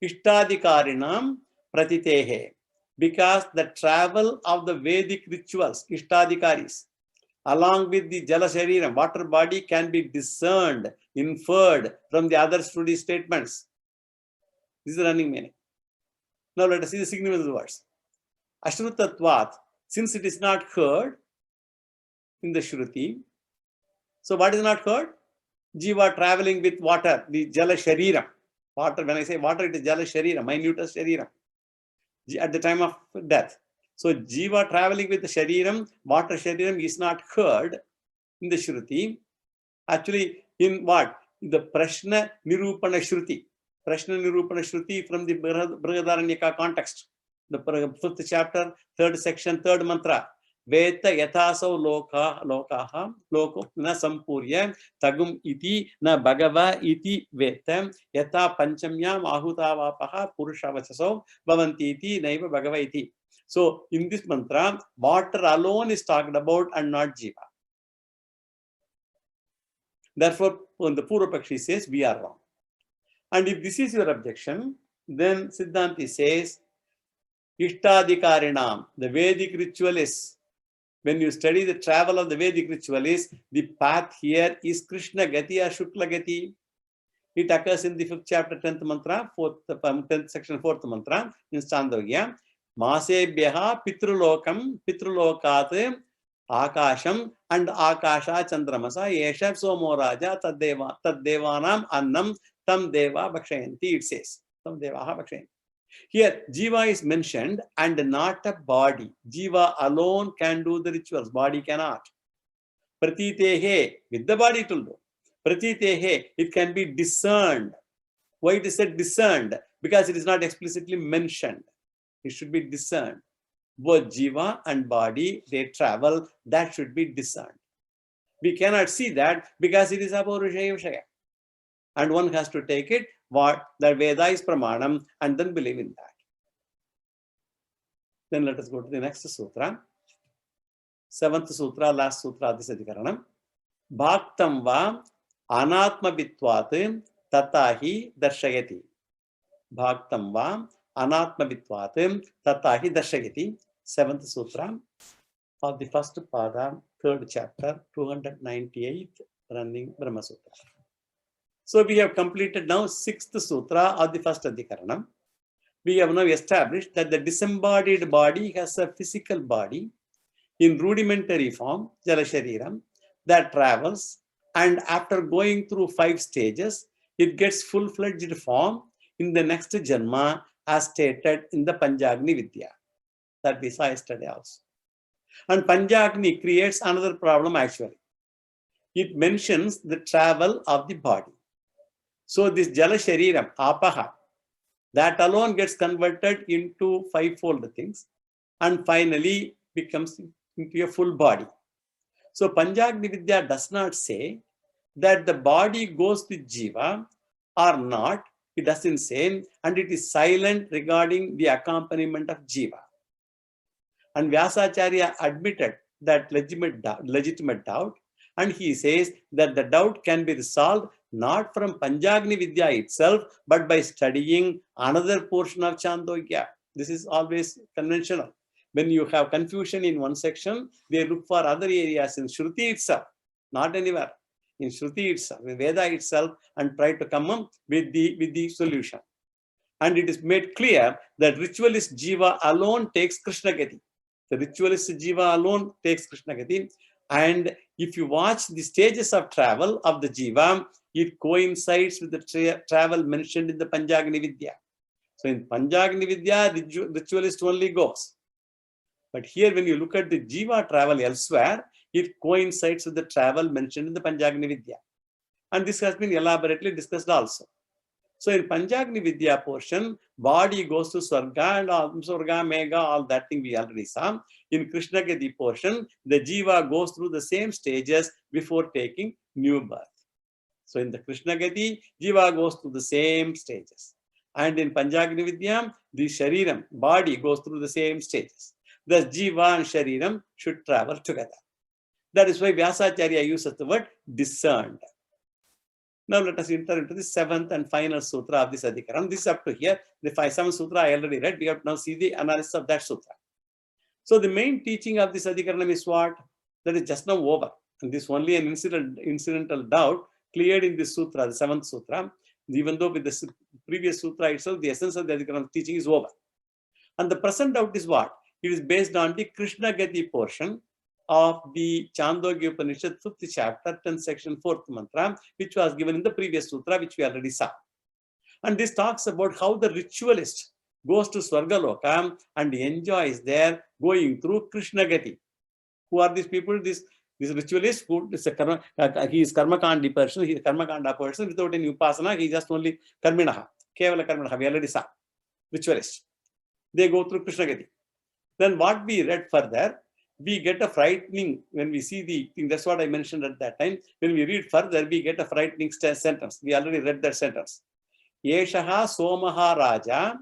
S1: Ishtadikarinam pratitehe. Because the travel of the Vedic rituals, Ishtadikaris, along with the Jala Shariram, water body, can be discerned, inferred from the other Shruti statements. This is the running meaning. Now let us see the significance of the words. Ashrutatvat, since it is not heard in the Shruti, so what is not heard? Jiva traveling with water, the Jala Shariram. Water, when I say water, it is Jala Shariram, minutest Shariram, at the time of death. So Jiva traveling with the Shariram, water Shariram is not heard in the Shruti. Actually, in what? The Prashna Nirupana Shruti. Prashna Nirupana Shruti from the Brihadaranyaka context. The 5th chapter, 3rd section, 3rd mantra. Veta yataso lokaha loko na sampurya tagum iti na bhagava iti vetam yata panchamyam ahutavapaha purushavachaso bhavanti iti naiva bhagava iti. So in this mantra, water alone is talked about and not jiva. Therefore, when the Purvapakshi says we are wrong. And if this is your objection, then Siddhanti says, Ishtadikarinam, the Vedic ritualists, when you study the travel of the Vedic ritualists, the path here is Krishna Gati or Shukla Gati. It occurs in the 5th chapter, 10th mantra, 10th section, 4th mantra, in Chandogya. Masebhyaha pitrulokam, pitrulokat, Akasham and Akasha Chandramasa, Yesha Somo Raja, Taddevanam Annam, Tam Deva Bhakshayanti, it says. Tam Devaha Bhakshayanti. Here, Jiva is mentioned and not a body. Jiva alone can do the rituals, body cannot. Pratitehe, with the body it will do. Pratitehe, it can be discerned. Why it is said discerned? Because it is not explicitly mentioned. It should be discerned. Both Jiva and body, they travel, that should be discerned. We cannot see that because it is Apaurusheya Vishaya. And one has to take it, what the Veda is Pramanam, and then believe in that. Then let us go to the next sutra. 7th sutra, last sutra of this adhikaranam. Bhaktam va anatma vitvat tatahi darshayati. Bhaktam va anatma vitvat tatahi darshayati. 7th sutra of the first pada, 3rd chapter, 298th running Brahma Sutra. So we have completed now 6th sutra of the first adhikaranam. We have now established that the disembodied body has a physical body in rudimentary form, Jalashariram, that travels, and after going through 5 stages, it gets full-fledged form in the next Janma as stated in the Panjagni Vidya. That we saw yesterday also. And Panjagni creates another problem actually. It mentions the travel of the body. So this Jala Shariram, Apaha, that alone gets converted into 5-fold things and finally becomes into a full body. So Panjagni Vidya does not say that the body goes with Jiva or not. It doesn't say, and it is silent regarding the accompaniment of Jiva. And Vyasacharya admitted that legitimate doubt, and he says that the doubt can be resolved not from Panjagni Vidya itself, but by studying another portion of Chandogya. This is always conventional. When you have confusion in one section, they look for other areas in Shruti itself, not anywhere. In Shruti itself, in Veda itself, and try to come up with the solution. And it is made clear that ritualist Jiva alone takes Krishna Gati. The ritualist Jiva alone takes Krishna Gati. And if you watch the stages of travel of the Jiva, it coincides with the travel mentioned in the Panjagni Vidya. So in Panjagni Vidya, ritualist only goes. But here when you look at the Jiva travel elsewhere, it coincides with the travel mentioned in the Panjagni Vidya. And this has been elaborately discussed also. So in Panjagni Vidya portion, body goes to Swarga and Swarga, Mega, all that thing we already saw. In Krishna Gati portion, the Jiva goes through the same stages before taking new birth. So in the Krishna Gati, Jiva goes through the same stages. And in Panjagni Vidya, the Shariram, body goes through the same stages. Thus Jiva and Shariram should travel together. That is why Vyasacharya uses the word discerned. Now let us enter into the 7th and final sutra of this adhikaram. This is up to here. The 7th sutra I already read. We have to now see the analysis of that sutra. So the main teaching of this adhikaram is what? That is just now over. And this only an incidental doubt cleared in this sutra, the 7th sutra. Even though with the previous sutra itself, the essence of the adhikaram teaching is over. And the present doubt is what? It is based on the Krishna Gati portion of the Chandogya Upanishad 5th chapter, 10th section, 4th mantra, which was given in the previous sutra, which we already saw. And this talks about how the ritualist goes to Swargaloka and enjoys there going through Krishna Gati. Who are these people? This ritualist who is he is Karmakandi person, he is Karmakanda person without any upasana, he is just only Karminaha, Kevala Karminaha, we already saw. Ritualist. they go through Krishna Gati. Then what we read further, we get a frightening, when we see the thing, that's what I mentioned at that time. When we read further, we get a frightening sentence. We already read that sentence. Yeshaha Somaha Raja.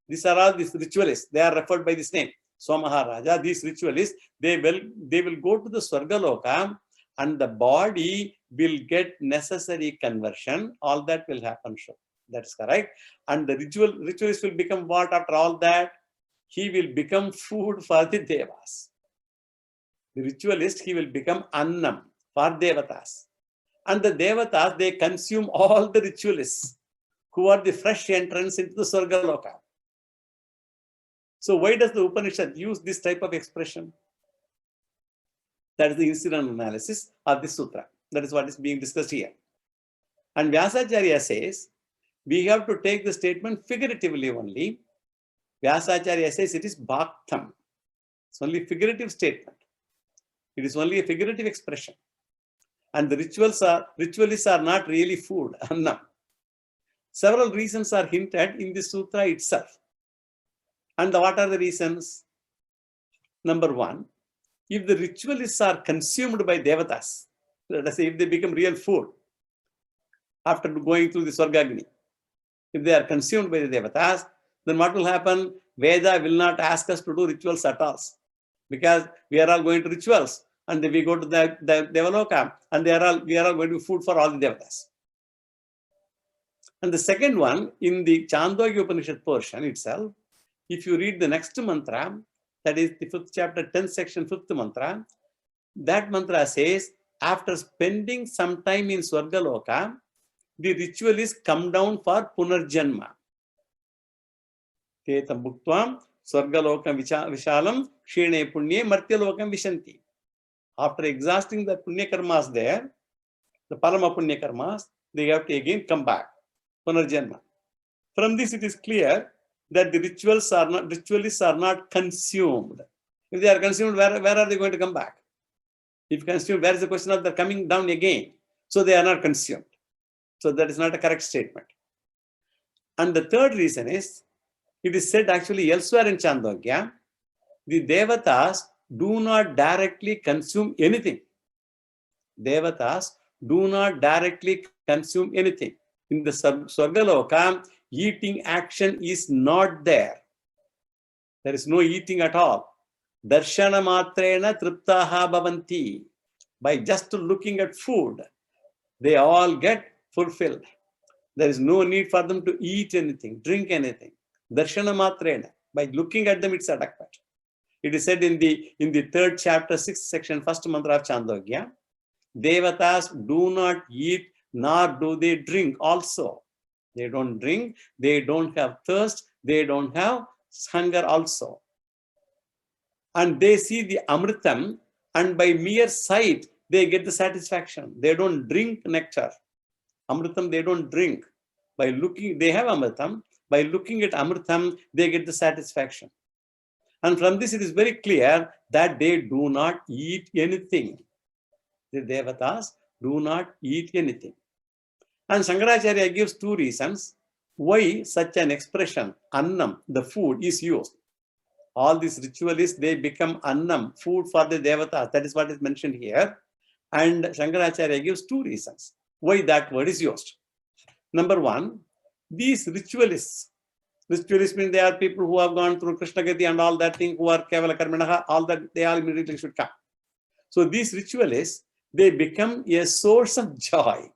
S1: These are all these ritualists. They are referred by this name. Somaha Raja. These ritualists, they will go to the Swargaloka, and the body will get necessary conversion. All that will happen. Sure. That's correct. And the ritualist will become what after all that? He will become food for the devas. The ritualist, he will become annam for devatas. And the devatas, they consume all the ritualists who are the fresh entrants into the Swargaloka. So why does the Upanishad use this type of expression? That is the incident analysis of this sutra. That is what is being discussed here. And Vyasacharya says, we have to take the statement figuratively only. Vyasacharya says it is bhaktam. It's only figurative statement. It is only a figurative expression. And the ritualists are not really food, annam. Several reasons are hinted in the sutra itself. And what are the reasons? Number one, if the ritualists are consumed by devatas, let us say if they become real food after going through the Swargagni, if they are consumed by the devatas, then what will happen? Veda will not ask us to do rituals at all, because we are all going to rituals, and then we go to the Devaloka, and we are all going to be food for all the devatas. And the second one, in the Chandogya Upanishad portion itself, if you read the next mantra, that is the 5th chapter, 10th section, 5th mantra, that mantra says, after spending some time in Swargaloka, the ritualists come down for Punarjanma. Tetam bhuktvam Swargalokam vishalam kshine punye martyalokam vishanti. After exhausting the punya karmas there, the parama punya karmas, they have to again come back. Punarjanma. From this it is clear that the ritualists are not consumed. If they are consumed, where are they going to come back? If consumed, where is the question of their coming down again? So they are not consumed. So that is not a correct statement. And the third reason is, it is said actually elsewhere in Chandogya, the devatas do not directly consume anything. Devatas do not directly consume anything. In the Swargaloka, eating action is not there. There is no eating at all. Darshana matrena triptaha bhavanti. By just looking at food, they all get fulfilled. There is no need for them to eat anything, drink anything. Darshana matrena. By looking at them, it's adequate. It is said in the 3rd chapter, 6th section, 1st mantra of Chandogya, devatas do not eat, nor do they drink also. They don't drink, they don't have thirst, they don't have hunger also. And they see the amritam, and by mere sight, they get the satisfaction. They don't drink nectar. Amritam, they don't drink. By looking, they have amritam. By looking at amritam, they get the satisfaction. And from this, it is very clear that they do not eat anything. The devatas do not eat anything. And Shankaracharya gives 2 reasons why such an expression, annam, the food, is used. All these ritualists, they become annam, food for the devatas. That is what is mentioned here. And Shankaracharya gives 2 reasons why that word is used. Number 1, these ritualists mean they are people who have gone through Krishna Gati and all that thing, who are Kevala Karmanaha, all that, they all immediately should come. So these ritualists, they become a source of joy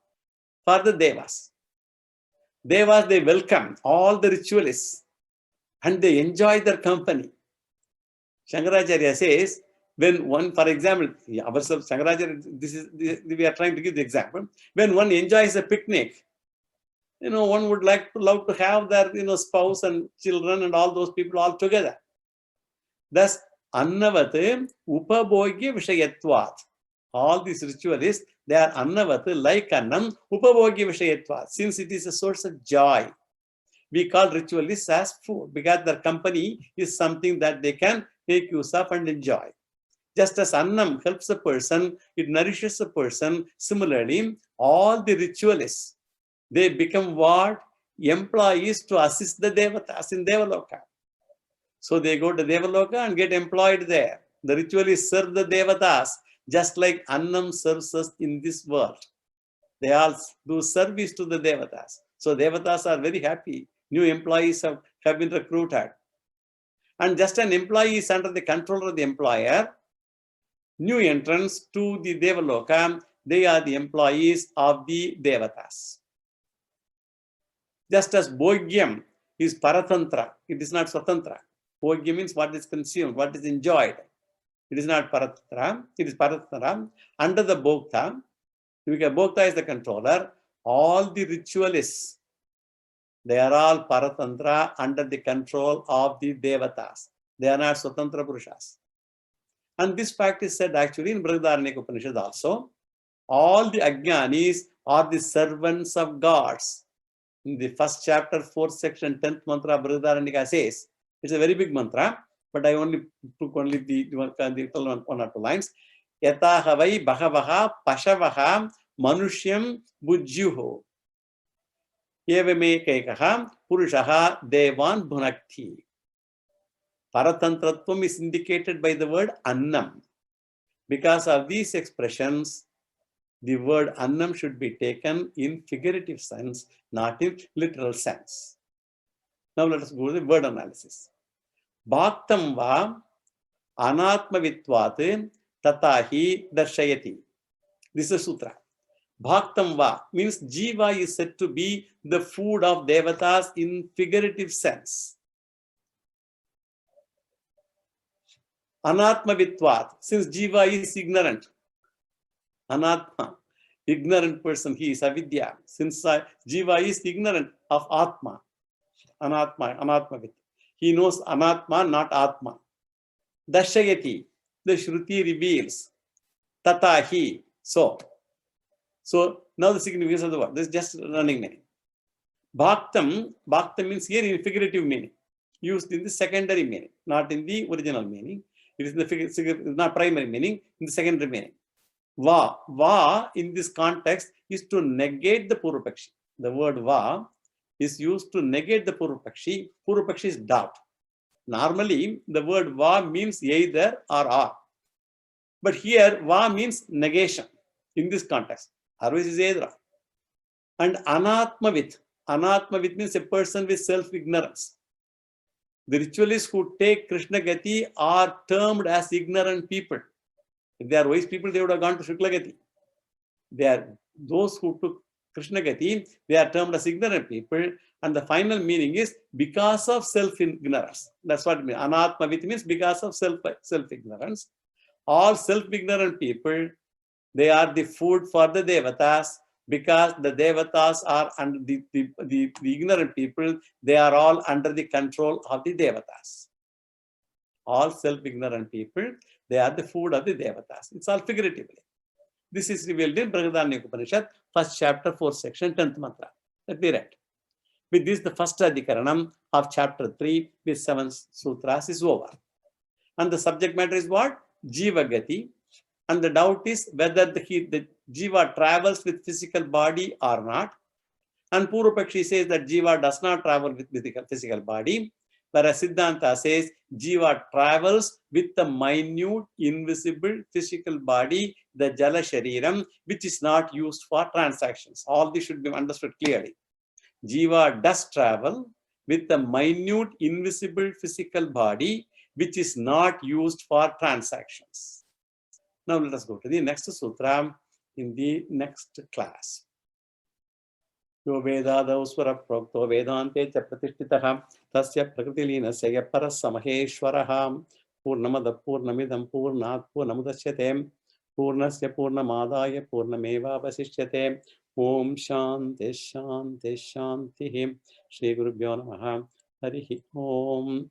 S1: for the devas. Devas, they welcome all the ritualists and they enjoy their company. Shankaracharya says, when one, for example, ourselves, Shankaracharya, we are trying to give the example. When one enjoys a picnic, one would love to have their, spouse and children and all those people all together. Thus, annavate upabhogya vishayatvat. All these ritualists, they are annavat, like annam, upabhogya vishayatvat. Since it is a source of joy, we call ritualists as food, because their company is something that they can make use of and enjoy. Just as annam helps a person, it nourishes a person. Similarly, all the ritualists, they become what? Employees to assist the devatas in Devaloka. So they go to Devaloka and get employed there. The ritual is serve the Devatas, just like Annam serves us in this world. They all do service to the Devatas. So Devatas are very happy. New employees have been recruited. And just an employee is under the control of the employer. New entrants to the Devaloka, they are the employees of the Devatas. Just as Bhogyam is Paratantra, it is not Swatantra. Bhogyam means what is consumed, what is enjoyed. It is not Paratantra, it is Paratantra. Under the Bhokta, because Bhokta is the controller, all the ritualists, they are all Paratantra under the control of the Devatas. They are not Swatantra Purushas. And this fact is said actually in Brihadaranyaka Upanishad also. All the Ajnanis are the servants of gods. In the first chapter, 4th section, 10th mantra, Brihadaranyaka says, it's a very big mantra, but I only took only the one or two lines. Yata havai bhagavaha pashavaha manushyam bujjuho. Evame kekaha purushaha devan bhunakti. Paratantratvam is indicated by the word annam. Because of these expressions, the word annam should be taken in figurative sense, not in literal sense. Now let us go to the word analysis. Bhaktam va anatmavitvat tatahi darshayati. This is a sutra. Bhaktam va means jiva is said to be the food of devatas in figurative sense. Anatmavitvat, since jiva is ignorant. Anatma, ignorant person, he is avidya. Since jiva is ignorant of atma, anatmavit. He knows anatma, not atma. Dashayati, the Shruti reveals. Tatahi, so. So now the significance of the word. This is just running meaning. Bhaktam means here in figurative meaning, used in the secondary meaning, not in the original meaning. It is in the not primary meaning, in the secondary meaning. Va in this context is to negate the Purvapakshi. The word va is used to negate the Purvapakshi. Purvapakshi is doubt. Normally, the word va means either or. But here, va means negation in this context. Otherwise, is either. And anatmavit. Anatmavit means a person with self-ignorance. The ritualists who take Krishna Gati are termed as ignorant people. If they are wise people, they would have gone to Shukla Gati. They are those who took Krishna Gati, they are termed as ignorant people. And the final meaning is because of self-ignorance. That's what it means. Anatmavit means because of self-ignorance. All self-ignorant people, they are the food for the devatas, because the devatas are under the ignorant people, they are all under the control of the devatas. All self-ignorant people, they are the food of the devatas. It's all figuratively. This is revealed in Brihadaranyaka Upanishad, 1st chapter, 4th section, 10th mantra. Let me read. With this, the first adhikaranam of chapter 3 with 7 sutras is over. And the subject matter is what? Jiva Gati. And the doubt is whether the jiva travels with physical body or not. And Purvapakshi says that jiva does not travel with physical body. Whereas Siddhanta says jiva travels with the minute, invisible physical body, the Jala Shariram, which is not used for transactions. All this should be understood clearly. Jiva does travel with the minute, invisible physical body, which is not used for transactions. Now let us go to the next sutra in the next class. Yo vedadau swara prokto vedante cha pratishtitah tasya prakritilinasya parasamaheshwarah purnamada purnamidam purnat purnamudachyate purnasya purnamadaya purnameva vasishyate om shanti shanti shanti Shri Gurubhyo namaha Harihi Om.